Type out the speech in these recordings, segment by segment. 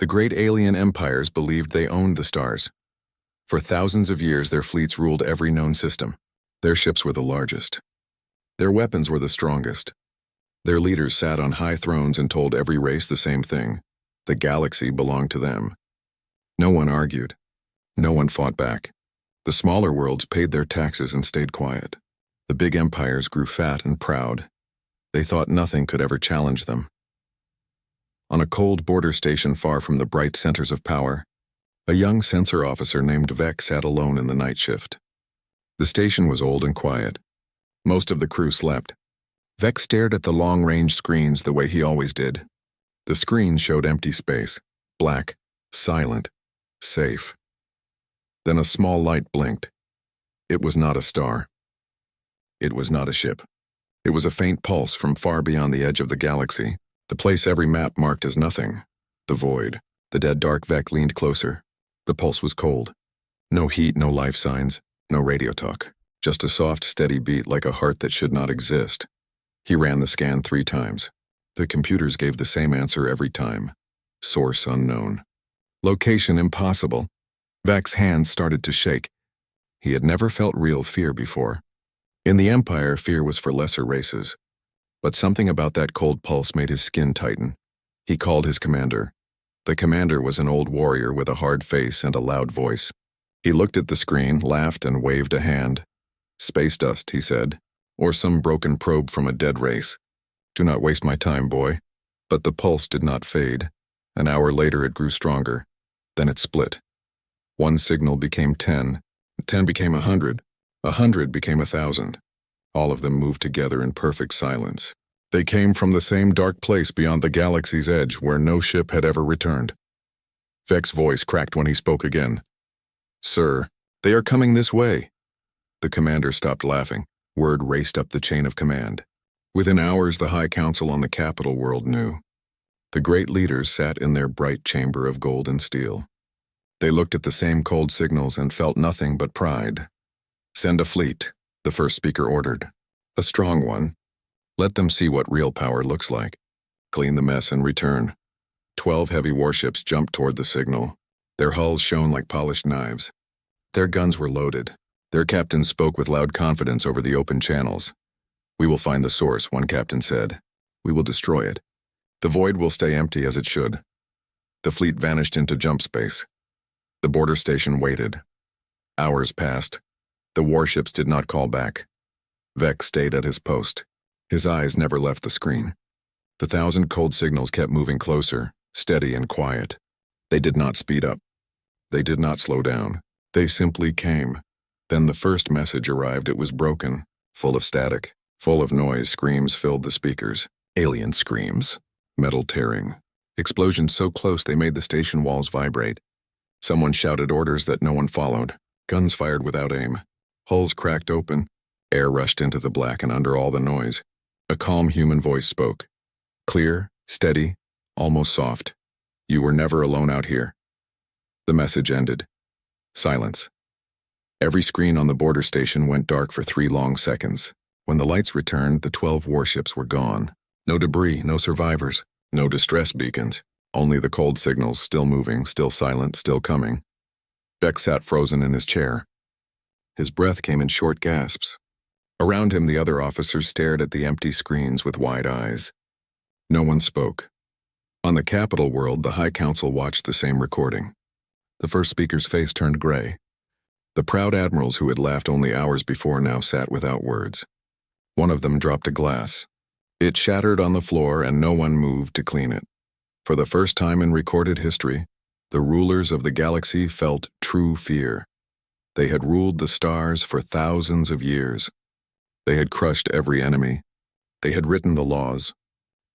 The great alien empires believed they owned the stars. For thousands of years, their fleets ruled every known system. Their ships were the largest. Their weapons were the strongest. Their leaders sat on high thrones and told every race the same thing. The galaxy belonged to them. No one argued. No one fought back. The smaller worlds paid their taxes and stayed quiet. The big empires grew fat and proud. They thought nothing could ever challenge them. On a cold border station far from the bright centers of power, a young sensor officer named Vec sat alone in the night shift. The station was old and quiet. Most of the crew slept. Vec stared at the long-range screens the way he always did. The screens showed empty space, black, silent, safe. Then a small light blinked. It was not a star. It was not a ship. It was a faint pulse from far beyond the edge of the galaxy, the place every map marked as nothing, the void. The dead dark Vec leaned closer. The pulse was cold. No heat, no life signs, no radio talk. Just a soft, steady beat like a heart that should not exist. He ran the scan 3 times. The computers gave the same answer every time. Source unknown. Location impossible. Vec's hands started to shake. He had never felt real fear before. In the Empire, fear was for lesser races. But something about that cold pulse made his skin tighten. He called his commander. The commander was an old warrior with a hard face and a loud voice. He looked at the screen, laughed, and waved a hand. "Space dust," he said, "or some broken probe from a dead race. Do not waste my time, boy." But the pulse did not fade. An hour later it grew stronger. Then it split. 1 signal became 10. 10 became 100. 100 became 1,000. All of them moved together in perfect silence. They came from the same dark place beyond the galaxy's edge where no ship had ever returned. Vec's voice cracked when he spoke again. "Sir, they are coming this way." The commander stopped laughing. Word raced up the chain of command. Within hours, the High Council on the capital world knew. The great leaders sat in their bright chamber of gold and steel. They looked at the same cold signals and felt nothing but pride. "Send a fleet," the first speaker ordered. "A strong one. Let them see what real power looks like. Clean the mess and return." 12 heavy warships jumped toward the signal. Their hulls shone like polished knives. Their guns were loaded. Their captains spoke with loud confidence over the open channels. "We will find the source," one captain said. "We will destroy it. The void will stay empty as it should." The fleet vanished into jump space. The border station waited. Hours passed. The warships did not call back. Vec stayed at his post. His eyes never left the screen. The 1,000 cold signals kept moving closer, steady and quiet. They did not speed up. They did not slow down. They simply came. Then the first message arrived. It was broken, full of static, full of noise. Screams filled the speakers. Alien screams. Metal tearing. Explosions so close they made the station walls vibrate. Someone shouted orders that no one followed. Guns fired without aim. Hulls cracked open. Air rushed into the black, and under all the noise, a calm human voice spoke. Clear, steady, almost soft. "You were never alone out here." The message ended. Silence. Every screen on the border station went dark for 3 long seconds. When the lights returned, the 12 warships were gone. No debris, no survivors, no distress beacons. Only the cold signals, still moving, still silent, still coming. Vec sat frozen in his chair. His breath came in short gasps. Around him, the other officers stared at the empty screens with wide eyes. No one spoke. On the capital world, the High Council watched the same recording. The first speaker's face turned gray. The proud admirals who had laughed only hours before now sat without words. One of them dropped a glass. It shattered on the floor, and no one moved to clean it. For the first time in recorded history, the rulers of the galaxy felt true fear. They had ruled the stars for thousands of years. They had crushed every enemy. They had written the laws.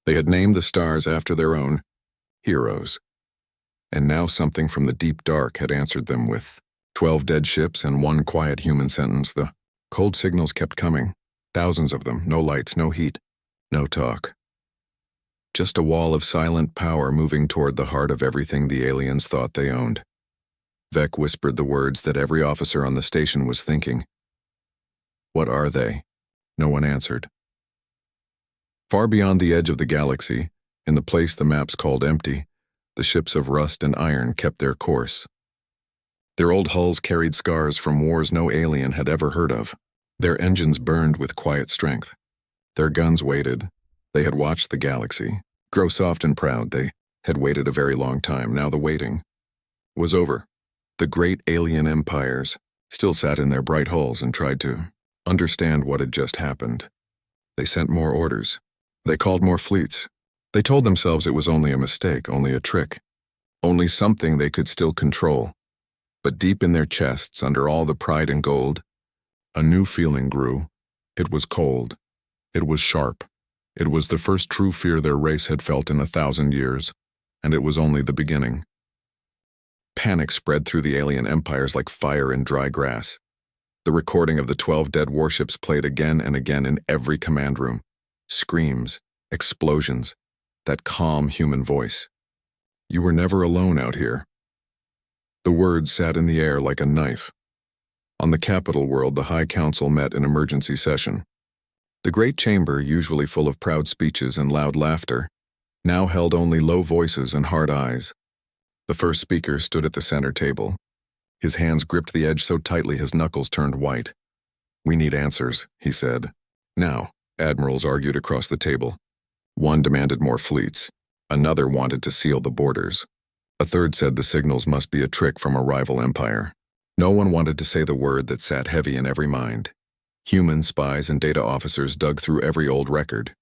They had named the stars after their own heroes. And now something from the deep dark had answered them with 12 dead ships and 1 quiet human sentence. The cold signals kept coming. Thousands of them. No lights, no heat, no talk. Just a wall of silent power moving toward the heart of everything the aliens thought they owned. Vec whispered the words that every officer on the station was thinking. "What are they?" No one answered. Far beyond the edge of the galaxy, in the place the maps called empty, The ships of rust and iron kept their course. Their old hulls carried scars from wars no alien had ever heard of. Their engines burned with quiet strength. Their guns waited. They had watched the galaxy grow soft and proud. They had waited a very long time. Now the waiting was over. The great alien empires still sat in their bright hulls and tried to understand what had just happened. They sent more orders. They called more fleets. They told themselves it was only a mistake, only a trick, only something they could still control. But deep in their chests, under all the pride and gold, a new feeling grew. It was cold. It was sharp. It was the first true fear their race had felt in 1,000 years, and it was only the beginning. Panic spread through the alien empires like fire in dry grass. The recording of the 12 dead warships played again and again in every command room. Screams, explosions, that calm human voice. You were never alone out here. The words sat in the air like a knife. On the capital world, the High Council met in emergency session. The great chamber, usually full of proud speeches and loud laughter, now held only low voices and hard eyes. The first speaker stood at the center table. His hands gripped the edge so tightly his knuckles turned white. "We need answers," he said. Now, admirals argued across the table. One demanded more fleets. Another wanted to seal the borders. A third said the signals must be a trick from a rival empire. No one wanted to say the word that sat heavy in every mind. Human spies and data officers dug through every old record.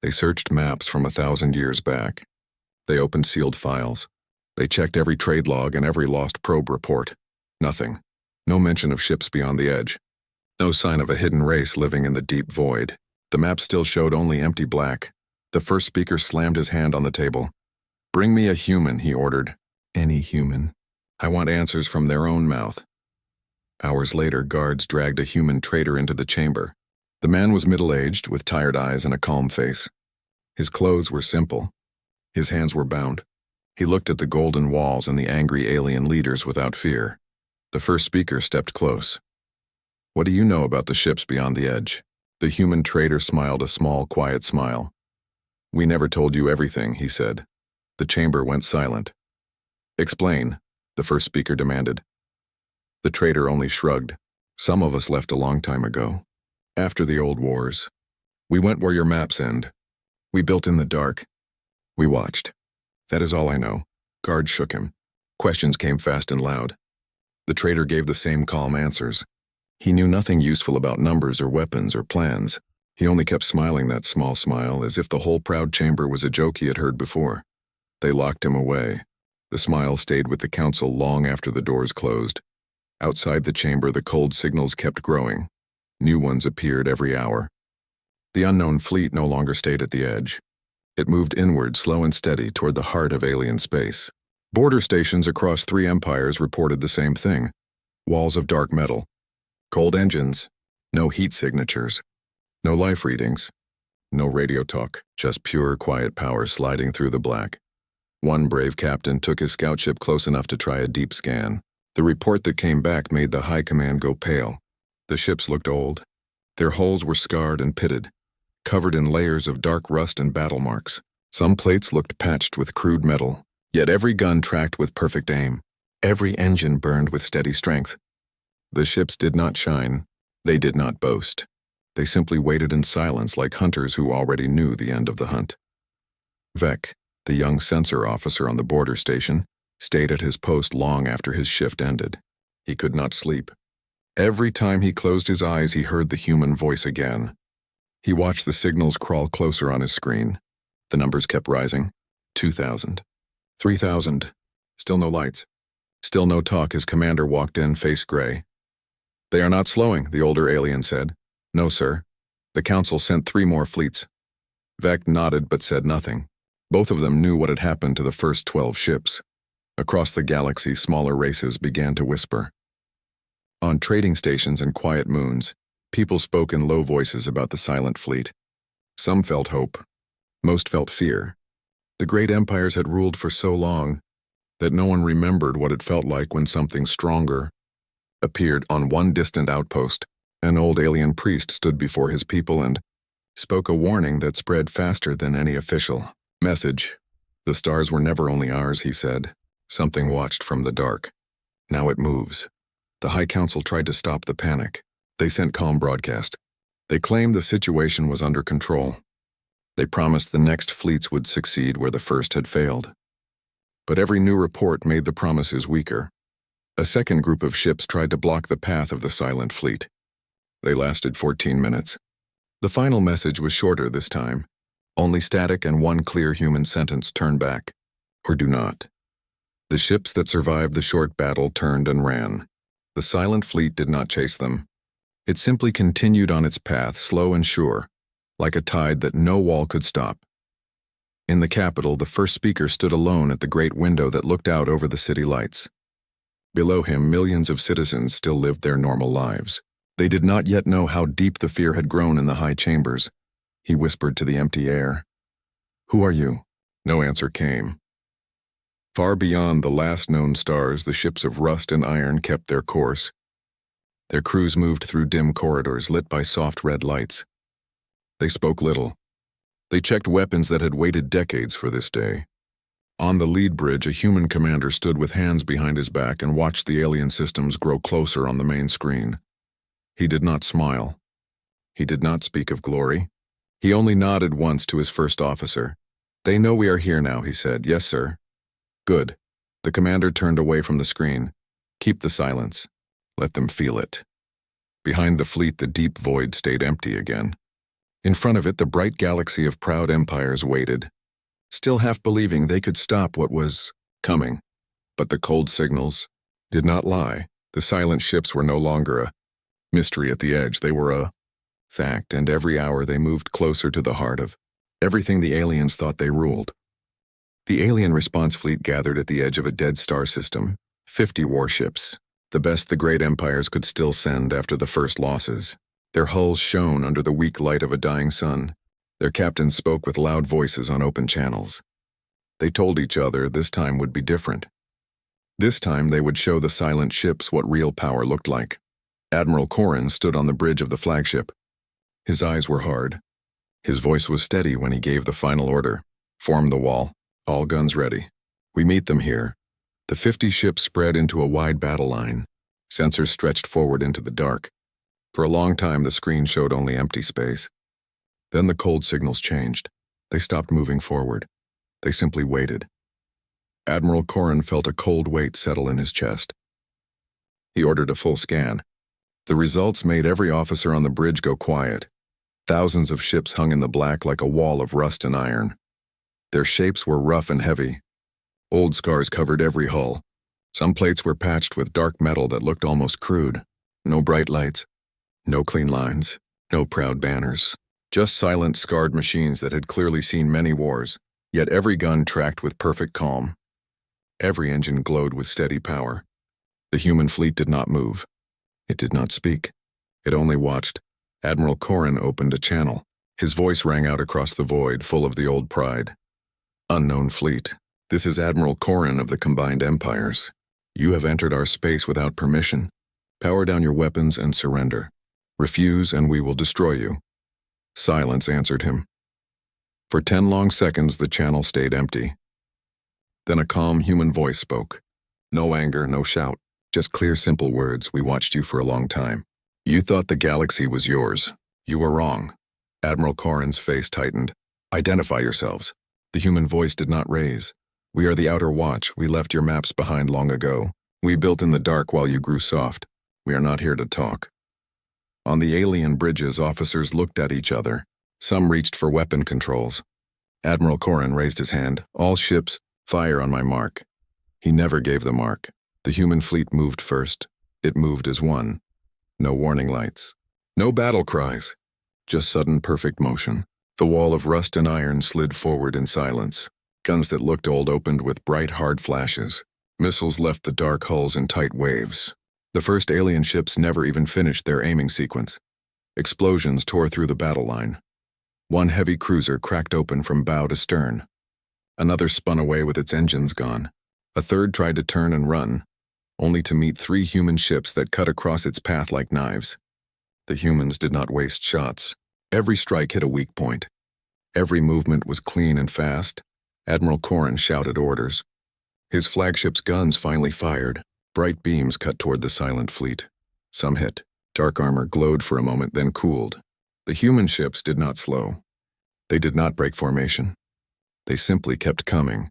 They searched maps from 1,000 years back. They opened sealed files. They checked every trade log and every lost probe report. Nothing. No mention of ships beyond the edge. No sign of a hidden race living in the deep void. The map still showed only empty black. The first speaker slammed his hand on the table. "Bring me a human," he ordered. "Any human. I want answers from their own mouth." Hours later, guards dragged a human traitor into the chamber. The man was middle-aged, with tired eyes and a calm face. His clothes were simple. His hands were bound. He looked at the golden walls and the angry alien leaders without fear. The first speaker stepped close. "What do you know about the ships beyond the edge?" The human traitor smiled a small, quiet smile. "We never told you everything," he said. The chamber went silent. "Explain," the first speaker demanded. The traitor only shrugged. "Some of us left a long time ago, after the old wars. We went where your maps end. We built in the dark. We watched. That is all I know." Guards shook him. Questions came fast and loud. The traitor gave the same calm answers. He knew nothing useful about numbers or weapons or plans. He only kept smiling that small smile, as if the whole proud chamber was a joke he had heard before. They locked him away. The smile stayed with the council long after the doors closed. Outside the chamber, the cold signals kept growing. New ones appeared every hour. The unknown fleet no longer stayed at the edge. It moved inward, slow and steady, toward the heart of alien space. Border stations across 3 empires reported the same thing. Walls of dark metal. Cold engines. No heat signatures. No life readings. No radio talk. Just pure, quiet power sliding through the black. One brave captain took his scout ship close enough to try a deep scan. The report that came back made the high command go pale. The ships looked old. Their hulls were scarred and pitted, covered in layers of dark rust and battle marks. Some plates looked patched with crude metal, yet every gun tracked with perfect aim. Every engine burned with steady strength. The ships did not shine. They did not boast. They simply waited in silence like hunters who already knew the end of the hunt. Vec, the young sensor officer on the border station, stayed at his post long after his shift ended. He could not sleep. Every time he closed his eyes, he heard the human voice again. He watched the signals crawl closer on his screen. The numbers kept rising. 2,000. 3,000. Still no lights. Still no talk. His commander walked in, face gray. "They are not slowing," the older alien said. "No, sir. The council sent 3 more fleets." Vec nodded but said nothing. Both of them knew what had happened to the first 12 ships. Across the galaxy, smaller races began to whisper. On trading stations and quiet moons, people spoke in low voices about the silent fleet. Some felt hope. Most felt fear. The great empires had ruled for so long that no one remembered what it felt like when something stronger appeared on one distant outpost. An old alien priest stood before his people and spoke a warning that spread faster than any official message. The stars were never only ours, he said. Something watched from the dark. Now it moves. The High Council tried to stop the panic. They sent calm broadcast. They claimed the situation was under control. They promised the next fleets would succeed where the first had failed. But every new report made the promises weaker. A second group of ships tried to block the path of the silent fleet. They lasted 14 minutes. The final message was shorter this time. Only static and one clear human sentence: turn back, or do not. The ships that survived the short battle turned and ran. The silent fleet did not chase them. It simply continued on its path, slow and sure, like a tide that no wall could stop. In the capital, the first speaker stood alone at the great window that looked out over the city lights. Below him, millions of citizens still lived their normal lives. They did not yet know how deep the fear had grown in the high chambers. He whispered to the empty air. "Who are you?" No answer came. Far beyond the last known stars, the ships of rust and iron kept their course. Their crews moved through dim corridors lit by soft red lights. They spoke little. They checked weapons that had waited decades for this day. On the lead bridge, a human commander stood with hands behind his back and watched the alien systems grow closer on the main screen. He did not smile. He did not speak of glory. He only nodded once to his first officer. "They know we are here now," he said. "Yes, sir." "Good." The commander turned away from the screen. "Keep the silence. Let them feel it." Behind the fleet, the deep void stayed empty again. In front of it, the bright galaxy of proud empires waited, still half believing they could stop what was coming. But the cold signals did not lie. The silent ships were no longer a mystery at the edge. They were a fact, and every hour they moved closer to the heart of everything the aliens thought they ruled. The alien response fleet gathered at the edge of a dead star system, 50 warships, the best the great empires could still send after the first losses. Their hulls shone under the weak light of a dying sun. Their captains spoke with loud voices on open channels. They told each other this time would be different. This time they would show the silent ships what real power looked like. Admiral Corrin stood on the bridge of the flagship. His eyes were hard. His voice was steady when he gave the final order. "Form the wall. All guns ready. We meet them here." The 50 ships spread into a wide battle line. Sensors stretched forward into the dark. For a long time, the screen showed only empty space. Then the cold signals changed. They stopped moving forward. They simply waited. Admiral Corrin felt a cold weight settle in his chest. He ordered a full scan. The results made every officer on the bridge go quiet. Thousands of ships hung in the black like a wall of rust and iron. Their shapes were rough and heavy. Old scars covered every hull. Some plates were patched with dark metal that looked almost crude. No bright lights. No clean lines. No proud banners. Just silent, scarred machines that had clearly seen many wars, yet every gun tracked with perfect calm. Every engine glowed with steady power. The human fleet did not move. It did not speak. It only watched. Admiral Corrin opened a channel. His voice rang out across the void, full of the old pride. "Unknown fleet. This is Admiral Corrin of the Combined Empires. You have entered our space without permission. Power down your weapons and surrender. Refuse and we will destroy you." Silence answered him. For 10 long seconds, the channel stayed empty. Then a calm human voice spoke. No anger, no shout, just clear, simple words. "We watched you for a long time. You thought the galaxy was yours. You were wrong." Admiral Corrin's face tightened. "Identify yourselves." The human voice did not raise. "We are the Outer Watch. We left your maps behind long ago. We built in the dark while you grew soft. We are not here to talk." On the alien bridges, officers looked at each other. Some reached for weapon controls. Admiral Corrin raised his hand. "All ships, fire on my mark." He never gave the mark. The human fleet moved first. It moved as one. No warning lights. No battle cries. Just sudden, perfect motion. The wall of rust and iron slid forward in silence. Guns that looked old opened with bright, hard flashes. Missiles left the dark hulls in tight waves. The first alien ships never even finished their aiming sequence. Explosions tore through the battle line. One heavy cruiser cracked open from bow to stern. Another spun away with its engines gone. A third tried to turn and run, only to meet 3 human ships that cut across its path like knives. The humans did not waste shots. Every strike hit a weak point. Every movement was clean and fast. Admiral Corrin shouted orders. His flagship's guns finally fired. Bright beams cut toward the silent fleet. Some hit. Dark armor glowed for a moment, then cooled. The human ships did not slow. They did not break formation. They simply kept coming.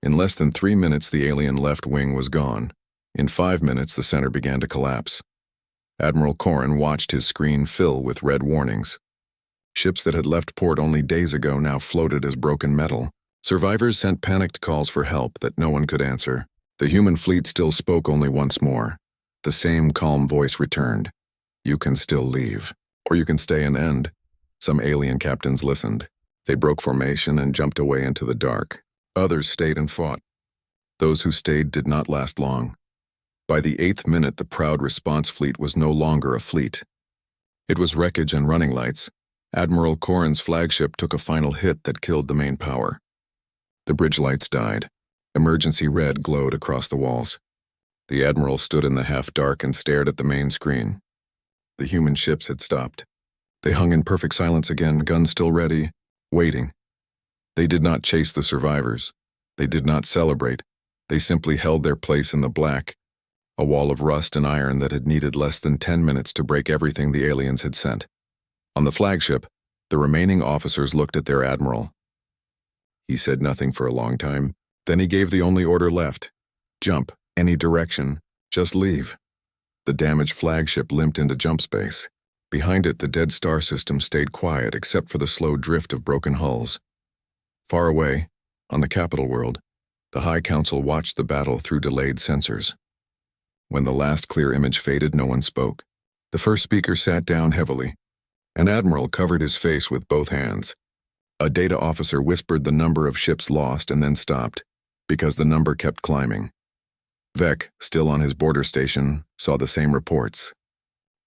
In less than 3 minutes, the alien left wing was gone. In 5 minutes, the center began to collapse. Admiral Corrin watched his screen fill with red warnings. Ships that had left port only days ago now floated as broken metal. Survivors sent panicked calls for help that no one could answer. The human fleet still spoke only once more. The same calm voice returned. You can still leave, or you can stay and end. Some alien captains listened. They broke formation and jumped away into the dark. Others stayed and fought. Those who stayed did not last long. By the 8th minute, the proud response fleet was no longer a fleet. It was wreckage and running lights. Admiral Corrin's flagship took a final hit that killed the main power. The bridge lights died. Emergency red glowed across the walls. The Admiral stood in the half-dark and stared at the main screen. The human ships had stopped. They hung in perfect silence again, guns still ready, waiting. They did not chase the survivors. They did not celebrate. They simply held their place in the black, a wall of rust and iron that had needed less than 10 minutes to break everything the aliens had sent. On the flagship, the remaining officers looked at their admiral. He said nothing for a long time. Then he gave the only order left. Jump, any direction, just leave. The damaged flagship limped into jump space. Behind it, the dead star system stayed quiet except for the slow drift of broken hulls. Far away, on the capital world, the High Council watched the battle through delayed sensors. When the last clear image faded, no one spoke. The first speaker sat down heavily. An admiral covered his face with both hands. A data officer whispered the number of ships lost and then stopped, because the number kept climbing. Vec, still on his border station, saw the same reports.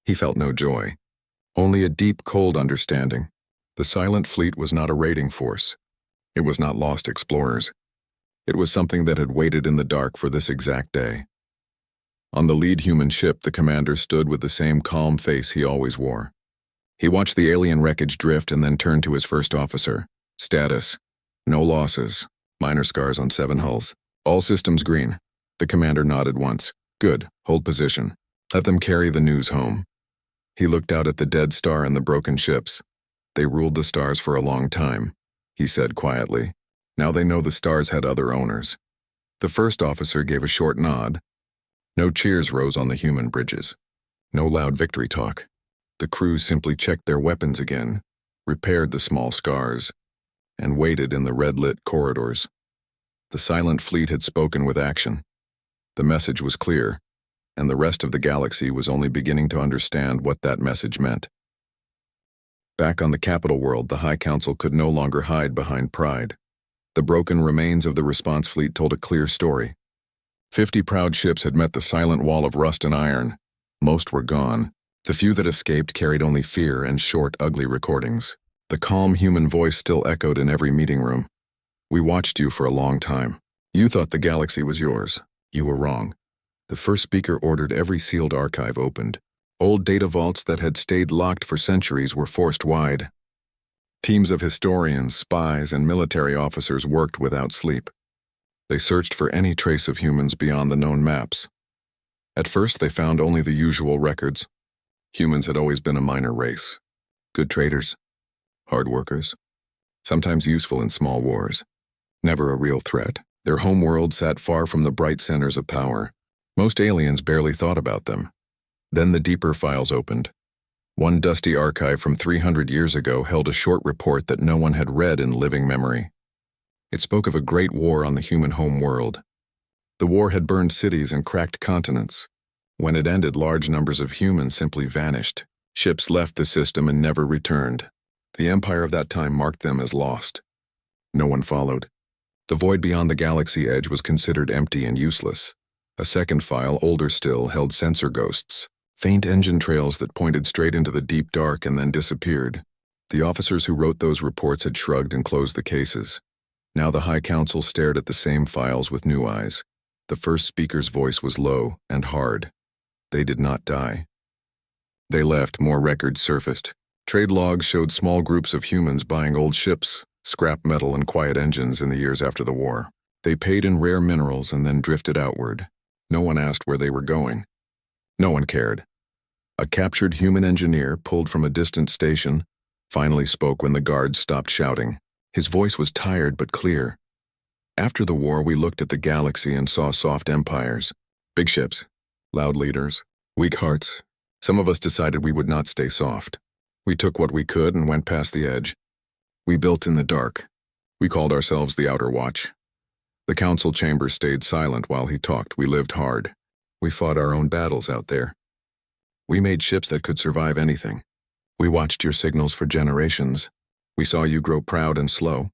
He felt no joy, only a deep, cold understanding. The silent fleet was not a raiding force. It was not lost explorers. It was something that had waited in the dark for this exact day. On the lead human ship, the commander stood with the same calm face he always wore. He watched the alien wreckage drift and then turned to his first officer. Status: no losses. Minor scars on 7 hulls. All systems green. The commander nodded once. Good, hold position. Let them carry the news home. He looked out at the dead star and the broken ships. They ruled the stars for a long time, he said quietly. Now they know the stars had other owners. The first officer gave a short nod. No cheers rose on the human bridges. No loud victory talk. The crew simply checked their weapons again, repaired the small scars, and waited in the red-lit corridors. The silent fleet had spoken with action. The message was clear, and the rest of the galaxy was only beginning to understand what that message meant. Back on the capital world, the High Council could no longer hide behind pride. The broken remains of the response fleet told a clear story. 50 proud ships had met the silent wall of rust and iron. Most were gone. The few that escaped carried only fear and short, ugly recordings. The calm human voice still echoed in every meeting room. We watched you for a long time. You thought the galaxy was yours. You were wrong. The first speaker ordered every sealed archive opened. Old data vaults that had stayed locked for centuries were forced wide. Teams of historians, spies, and military officers worked without sleep. They searched for any trace of humans beyond the known maps. At first, they found only the usual records. Humans had always been a minor race. Good traders, hard workers, sometimes useful in small wars. Never a real threat. Their homeworld sat far from the bright centers of power. Most aliens barely thought about them. Then the deeper files opened. One dusty archive from 300 years ago held a short report that no one had read in living memory. It spoke of a great war on the human homeworld. The war had burned cities and cracked continents. When it ended, large numbers of humans simply vanished. Ships left the system and never returned. The empire of that time marked them as lost. No one followed. The void beyond the galaxy edge was considered empty and useless. A second file, older still, held sensor ghosts, faint engine trails that pointed straight into the deep dark and then disappeared. The officers who wrote those reports had shrugged and closed the cases. Now the High Council stared at the same files with new eyes. The first speaker's voice was low and hard. They did not die. They left, more records surfaced. Trade logs showed small groups of humans buying old ships, scrap metal and quiet engines in the years after the war. They paid in rare minerals and then drifted outward. No one asked where they were going. No one cared. A captured human engineer, pulled from a distant station, finally spoke when the guards stopped shouting. His voice was tired but clear. After the war, we looked at the galaxy and saw soft empires. Big ships, loud leaders, weak hearts. Some of us decided we would not stay soft. We took what we could and went past the edge. We built in the dark. We called ourselves the Outer Watch. The council chamber stayed silent while he talked. We lived hard. We fought our own battles out there. We made ships that could survive anything. We watched your signals for generations. We saw you grow proud and slow.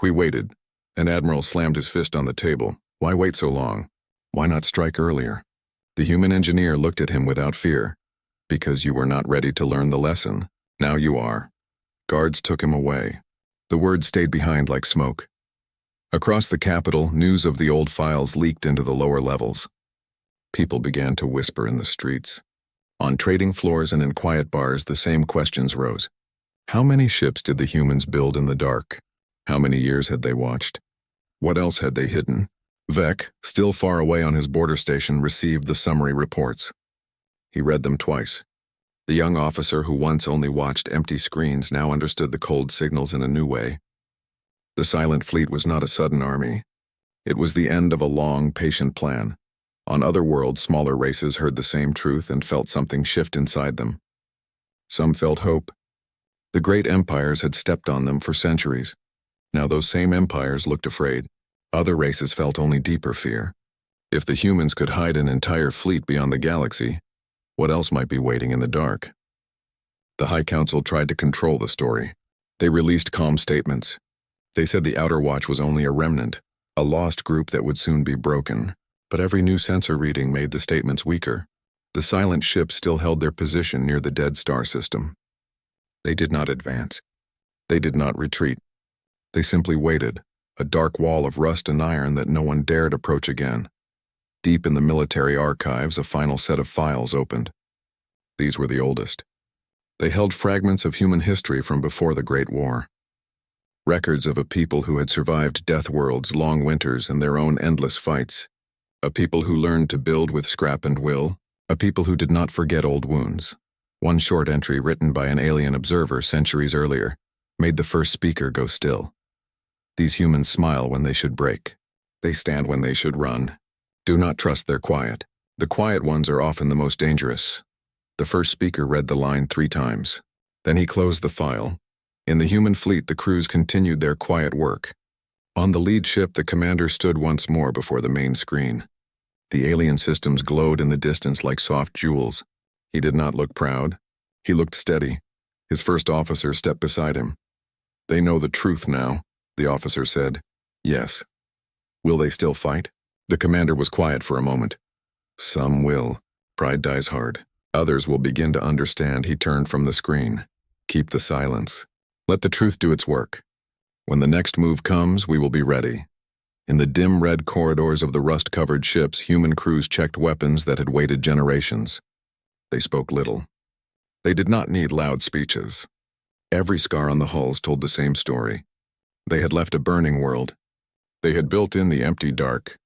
We waited. An admiral slammed his fist on the table. Why wait so long? Why not strike earlier? The human engineer looked at him without fear. Because you were not ready to learn the lesson. Now you are. Guards took him away. The word stayed behind like smoke. Across the capital, news of the old files leaked into the lower levels. People began to whisper in the streets. On trading floors and in quiet bars, the same questions rose. How many ships did the humans build in the dark? How many years had they watched? What else had they hidden? Vec, still far away on his border station, received the summary reports. He read them twice. The young officer who once only watched empty screens now understood the cold signals in a new way. The silent fleet was not a sudden army. It was the end of a long, patient plan. On other worlds, smaller races heard the same truth and felt something shift inside them. Some felt hope. The great empires had stepped on them for centuries. Now those same empires looked afraid. Other races felt only deeper fear. If the humans could hide an entire fleet beyond the galaxy, what else might be waiting in the dark? The High Council tried to control the story. They released calm statements. They said the Outer Watch was only a remnant, a lost group that would soon be broken. But every new sensor reading made the statements weaker. The silent ships still held their position near the dead star system. They did not advance. They did not retreat. They simply waited, a dark wall of rust and iron that no one dared approach again. Deep in the military archives, a final set of files opened. These were the oldest. They held fragments of human history from before the Great War. Records of a people who had survived death worlds, long winters, and their own endless fights. A people who learned to build with scrap and will. A people who did not forget old wounds. One short entry written by an alien observer centuries earlier made the first speaker go still. These humans smile when they should break. They stand when they should run. Do not trust their quiet. The quiet ones are often the most dangerous. The first speaker read the line 3 times. Then he closed the file. In the human fleet, the crews continued their quiet work. On the lead ship, the commander stood once more before the main screen. The alien systems glowed in the distance like soft jewels. He did not look proud. He looked steady. His first officer stepped beside him. They know the truth now, the officer said. Yes. Will they still fight? The commander was quiet for a moment. Some will. Pride dies hard. Others will begin to understand. He turned from the screen. Keep the silence. Let the truth do its work. When the next move comes, we will be ready. In the dim red corridors of the rust-covered ships, human crews checked weapons that had waited generations. They spoke little. They did not need loud speeches. Every scar on the hulls told the same story. They had left a burning world. They had built in the empty dark.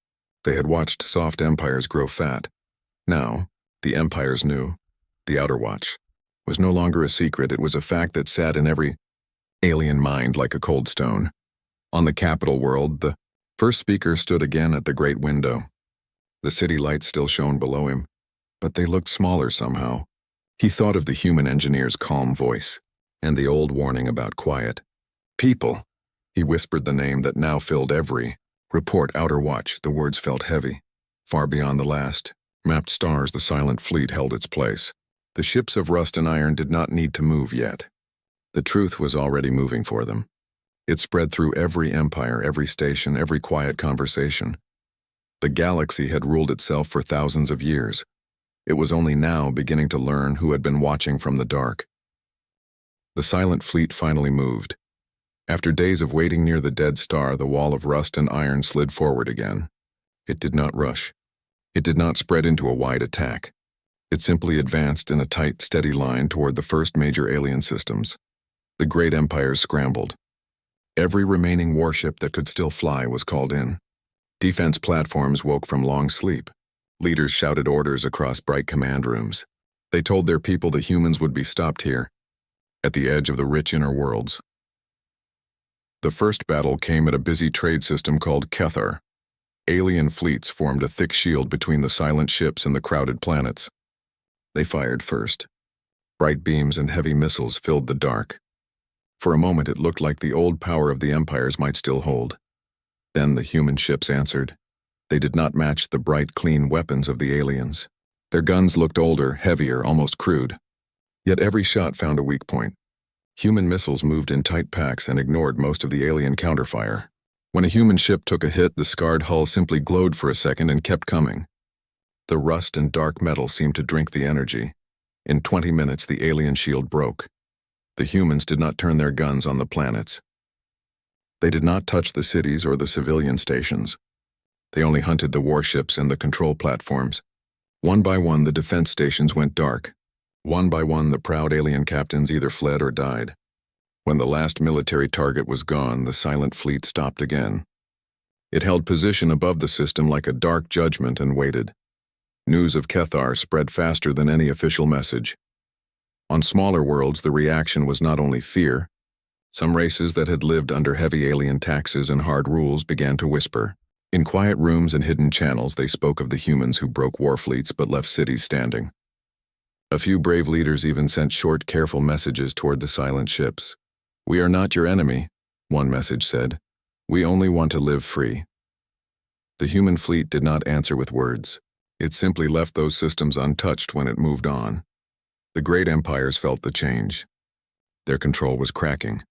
They had watched soft empires grow fat. Now, the empires knew. The Outer Watch was no longer a secret. It was a fact that sat in every alien mind like a cold stone. On the capital world, the first speaker stood again at the great window. The city lights still shone below him, but they looked smaller somehow. He thought of the human engineer's calm voice and the old warning about quiet. People. He whispered the name that now filled every report. Outer Watch. The words felt heavy. Far beyond the last mapped stars, the silent fleet held its place. The ships of rust and iron did not need to move yet. The truth was already moving for them. It spread through every empire, every station, every quiet conversation. The galaxy had ruled itself for thousands of years. It was only now beginning to learn who had been watching from the dark. The silent fleet finally moved. After days of waiting near the dead star, the wall of rust and iron slid forward again. It did not rush. It did not spread into a wide attack. It simply advanced in a tight, steady line toward the first major alien systems. The great empires scrambled. Every remaining warship that could still fly was called in. Defense platforms woke from long sleep. Leaders shouted orders across bright command rooms. They told their people the humans would be stopped here, at the edge of the rich inner worlds. The first battle came at a busy trade system called Kethar. Alien fleets formed a thick shield between the silent ships and the crowded planets. They fired first. Bright beams and heavy missiles filled the dark. For a moment it looked like the old power of the empires might still hold. Then the human ships answered. They did not match the bright, clean weapons of the aliens. Their guns looked older, heavier, almost crude. Yet every shot found a weak point. Human missiles moved in tight packs and ignored most of the alien counterfire. When a human ship took a hit, the scarred hull simply glowed for a second and kept coming. The rust and dark metal seemed to drink the energy. In 20 minutes, the alien shield broke. The humans did not turn their guns on the planets. They did not touch the cities or the civilian stations. They only hunted the warships and the control platforms. One by one, the defense stations went dark. One by one, the proud alien captains either fled or died. When the last military target was gone, the silent fleet stopped again. It held position above the system like a dark judgment and waited. News of Kethar spread faster than any official message. On smaller worlds, the reaction was not only fear. Some races that had lived under heavy alien taxes and hard rules began to whisper. In quiet rooms and hidden channels, they spoke of the humans who broke war fleets but left cities standing. A few brave leaders even sent short, careful messages toward the silent ships. "We are not your enemy," one message said. "We only want to live free." The human fleet did not answer with words. It simply left those systems untouched when it moved on. The great empires felt the change. Their control was cracking.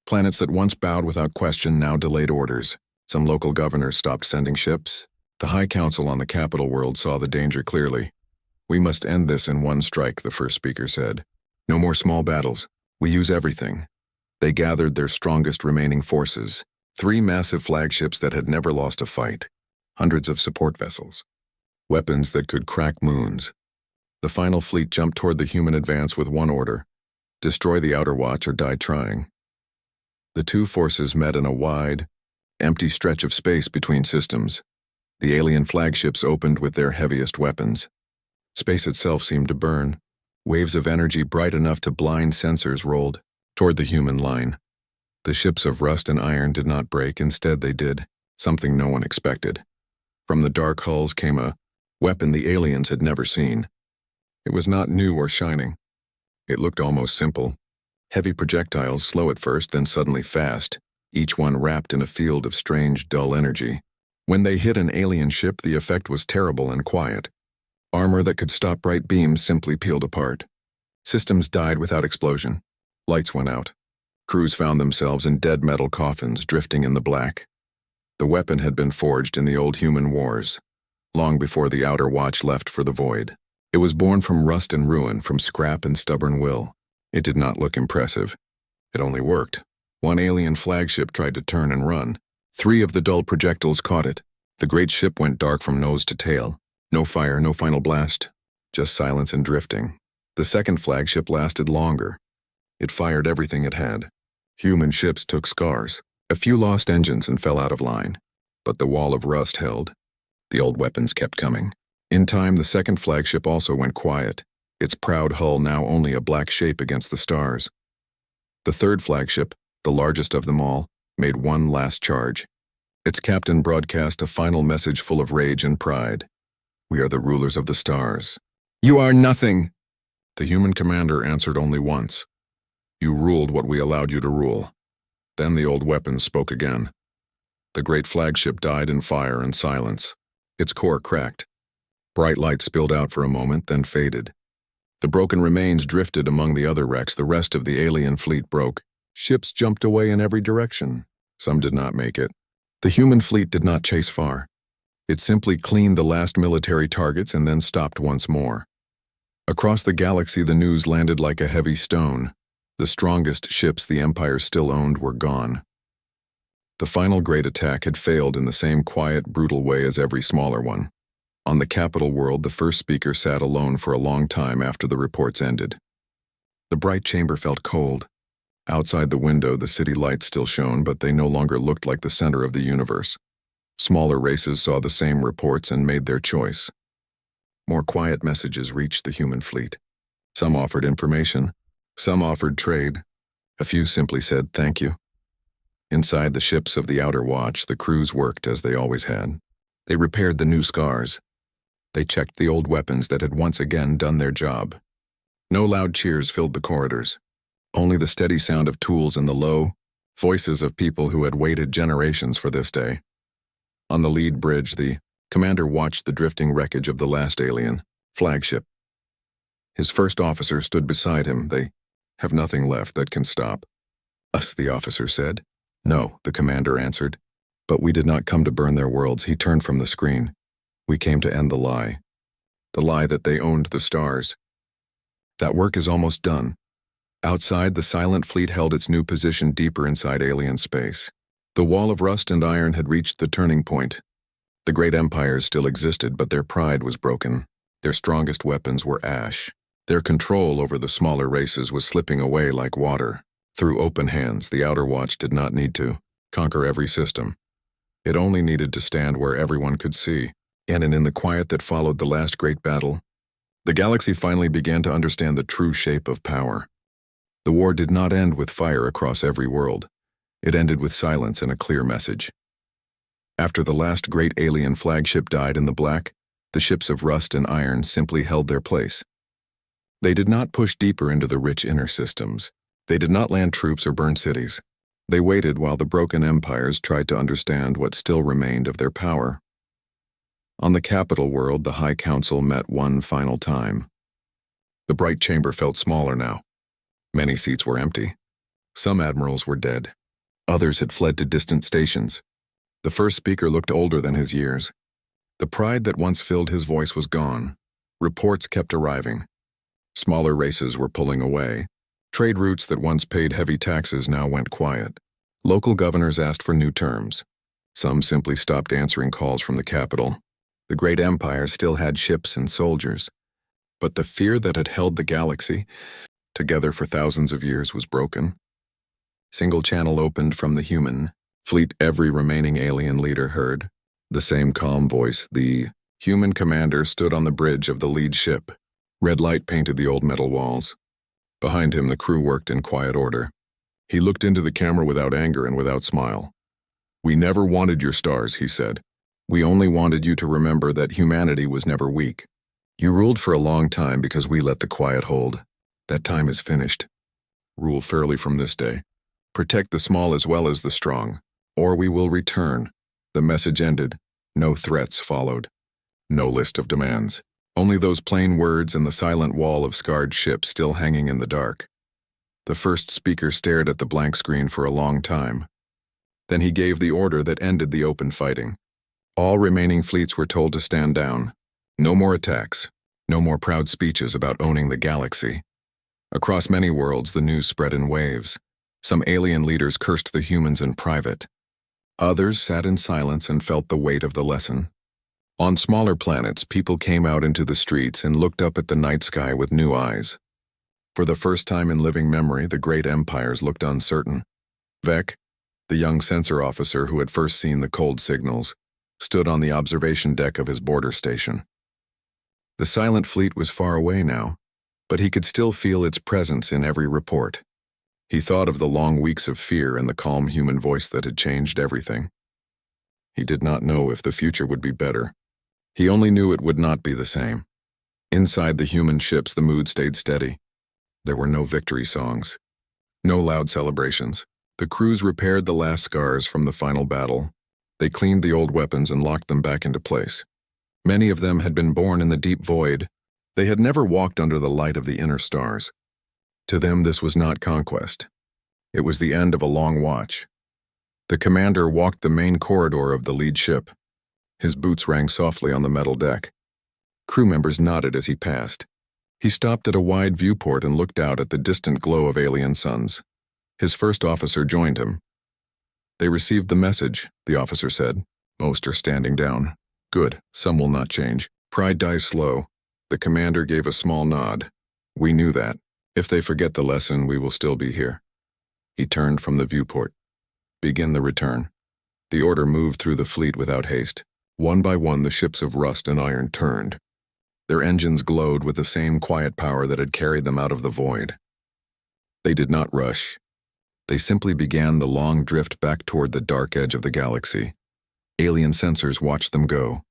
Planets that once bowed without question now delayed orders. Some local governors stopped sending ships. The High Council on the capital world saw the danger clearly. "We must end this in one strike," the first speaker said. "No more small battles. We use everything." They gathered their strongest remaining forces, 3 massive flagships that had never lost a fight, hundreds of support vessels, weapons that could crack moons. The final fleet jumped toward the human advance with one order: destroy the Outer Watch or die trying. The two forces met in a wide, empty stretch of space between systems. The alien flagships opened with their heaviest weapons. Space itself seemed to burn. Waves of energy bright enough to blind sensors rolled toward the human line. The ships of rust and iron did not break. Instead, they did something no one expected. From the dark hulls came a weapon the aliens had never seen. It was not new or shining. It looked almost simple. Heavy projectiles, slow at first, then suddenly fast, each one wrapped in a field of strange, dull energy. When they hit an alien ship, the effect was terrible and quiet. Armor that could stop bright beams simply peeled apart. Systems died without explosion. Lights went out. Crews found themselves in dead metal coffins drifting in the black. The weapon had been forged in the old human wars, long before the Outer Watch left for the void. It was born from rust and ruin, from scrap and stubborn will. It did not look impressive. It only worked. One alien flagship tried to turn and run. 3 of the dull projectiles caught it. The great ship went dark from nose to tail. No fire, no final blast, just silence and drifting. The second flagship lasted longer. It fired everything it had. Human ships took scars. A few lost engines and fell out of line. But the wall of rust held. The old weapons kept coming. In time, the second flagship also went quiet, its proud hull now only a black shape against the stars. The third flagship, the largest of them all, made one last charge. Its captain broadcast a final message full of rage and pride. "We are the rulers of the stars." "You are nothing!" The human commander answered only once. "You ruled what we allowed you to rule." Then the old weapons spoke again. The great flagship died in fire and silence. Its core cracked. Bright light spilled out for a moment, then faded. The broken remains drifted among the other wrecks. The rest of the alien fleet broke. Ships jumped away in every direction. Some did not make it. The human fleet did not chase far. It simply cleaned the last military targets and then stopped once more. Across the galaxy, the news landed like a heavy stone. The strongest ships the Empire still owned were gone. The final great attack had failed in the same quiet, brutal way as every smaller one. On the capital world, the first speaker sat alone for a long time after the reports ended. The bright chamber felt cold. Outside the window, the city lights still shone, but they no longer looked like the center of the universe. Smaller races saw the same reports and made their choice. More quiet messages reached the human fleet. Some offered information, some offered trade. A few simply said thank you. Inside the ships of the Outer Watch, the crews worked as they always had. They repaired the new scars. They checked the old weapons that had once again done their job. No loud cheers filled the corridors. Only the steady sound of tools and the low voices of people who had waited generations for this day. On the lead bridge, the commander watched the drifting wreckage of the last alien flagship. His first officer stood beside him. They have nothing left that can stop us, the officer said. No, the commander answered. But we did not come to burn their worlds. He turned from the screen. We came to end the lie. The lie that they owned the stars. That work is almost done. Outside, the silent fleet held its new position deeper inside alien space. The wall of rust and iron had reached the turning point. The great empires still existed, but their pride was broken. Their strongest weapons were ash. Their control over the smaller races was slipping away like water. Through open hands, the Outer Watch did not need to conquer every system. It only needed to stand where everyone could see. And in the quiet that followed the last great battle, the galaxy finally began to understand the true shape of power. The war did not end with fire across every world. It ended with silence and a clear message. After the last great alien flagship died in the black, the ships of rust and iron simply held their place. They did not push deeper into the rich inner systems. They did not land troops or burn cities. They waited while the broken empires tried to understand what still remained of their power. On the capital world, the High Council met one final time. The bright chamber felt smaller now. Many seats were empty. Some admirals were dead. Others had fled to distant stations. The first speaker looked older than his years. The pride that once filled his voice was gone. Reports kept arriving. Smaller races were pulling away. Trade routes that once paid heavy taxes now went quiet. Local governors asked for new terms. Some simply stopped answering calls from the capital. The great empire still had ships and soldiers. But the fear that had held the galaxy together for thousands of years was broken. Single channel opened from the human fleet. Every remaining alien leader heard the same calm voice. The human commander stood on the bridge of the lead ship. Red light painted the old metal walls. Behind him, the crew worked in quiet order. He looked into the camera without anger and without smile. "We never wanted your stars," he said. "We only wanted you to remember that humanity was never weak. You ruled for a long time because we let the quiet hold. That time is finished. Rule fairly from this day. Protect the small as well as the strong, or we will return." The message ended. No threats followed. No list of demands. Only those plain words and the silent wall of scarred ships still hanging in the dark. The first speaker stared at the blank screen for a long time. Then he gave the order that ended the open fighting. All remaining fleets were told to stand down. No more attacks. No more proud speeches about owning the galaxy. Across many worlds, the news spread in waves. Some alien leaders cursed the humans in private. Others sat in silence and felt the weight of the lesson. On smaller planets, people came out into the streets and looked up at the night sky with new eyes. For the first time in living memory, the great empires looked uncertain. Vec, the young sensor officer who had first seen the cold signals, stood on the observation deck of his border station. The silent fleet was far away now, but he could still feel its presence in every report. He thought of the long weeks of fear and the calm human voice that had changed everything. He did not know if the future would be better. He only knew it would not be the same. Inside the human ships, the mood stayed steady. There were no victory songs, no loud celebrations. The crews repaired the last scars from the final battle. They cleaned the old weapons and locked them back into place. Many of them had been born in the deep void. They had never walked under the light of the inner stars. To them, this was not conquest. It was the end of a long watch. The commander walked the main corridor of the lead ship. His boots rang softly on the metal deck. Crew members nodded as he passed. He stopped at a wide viewport and looked out at the distant glow of alien suns. His first officer joined him. "They received the message," the officer said. "Most are standing down. Good, some will not change. Pride dies slow." The commander gave a small nod. "We knew that. If they forget the lesson, we will still be here." He turned from the viewport. Begin the return. The order moved through the fleet without haste. One by one, the ships of rust and iron turned. Their engines glowed with the same quiet power that had carried them out of the void. They did not rush. They simply began the long drift back toward the dark edge of the galaxy. Alien sensors watched them go.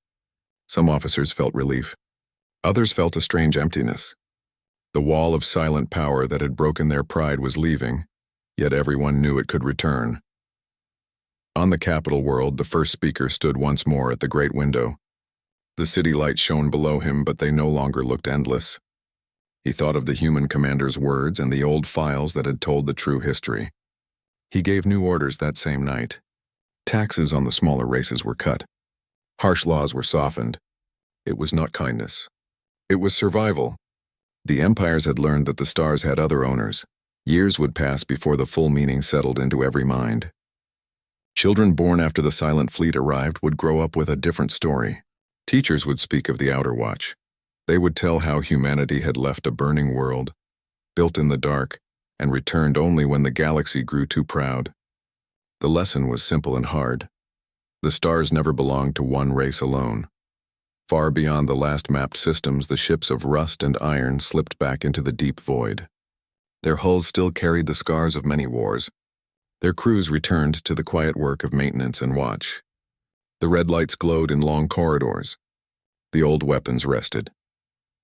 Some officers felt relief. Others felt a strange emptiness. The wall of silent power that had broken their pride was leaving, yet everyone knew it could return. On the capital world, the first speaker stood once more at the great window. The city lights shone below him, but they no longer looked endless. He thought of the human commander's words and the old files that had told the true history. He gave new orders that same night. Taxes on the smaller races were cut. Harsh laws were softened. It was not kindness. It was survival. The empires had learned that the stars had other owners. Years would pass before the full meaning settled into every mind. Children born after the Silent Fleet arrived would grow up with a different story. Teachers would speak of the Outer Watch. They would tell how humanity had left a burning world, built in the dark, and returned only when the galaxy grew too proud. The lesson was simple and hard. The stars never belonged to one race alone. Far beyond the last mapped systems, the ships of rust and iron slipped back into the deep void. Their hulls still carried the scars of many wars. Their crews returned to the quiet work of maintenance and watch. The red lights glowed in long corridors. The old weapons rested.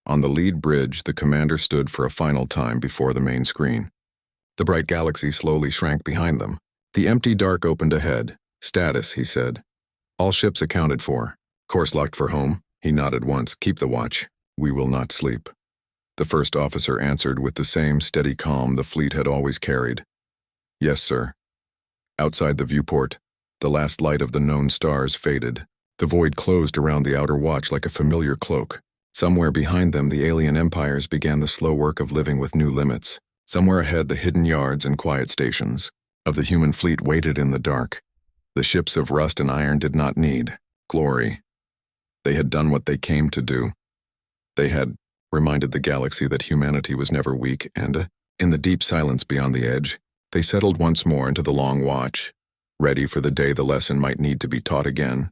On the lead bridge, the commander stood for a final time before the main screen. The bright galaxy slowly shrank behind them. The empty dark opened ahead. Status, he said. All ships accounted for. Course locked for home. He nodded once. Keep the watch. We will not sleep. The first officer answered with the same steady calm the fleet had always carried. Yes, sir. Outside the viewport, the last light of the known stars faded. The void closed around the Outer Watch like a familiar cloak. Somewhere behind them, the alien empires began the slow work of living with new limits. Somewhere ahead, the hidden yards and quiet stations of the human fleet waited in the dark. The ships of rust and iron did not need glory. They had done what they came to do. They had reminded the galaxy that humanity was never weak, and, in the deep silence beyond the edge, they settled once more into the long watch, ready for the day the lesson might need to be taught again.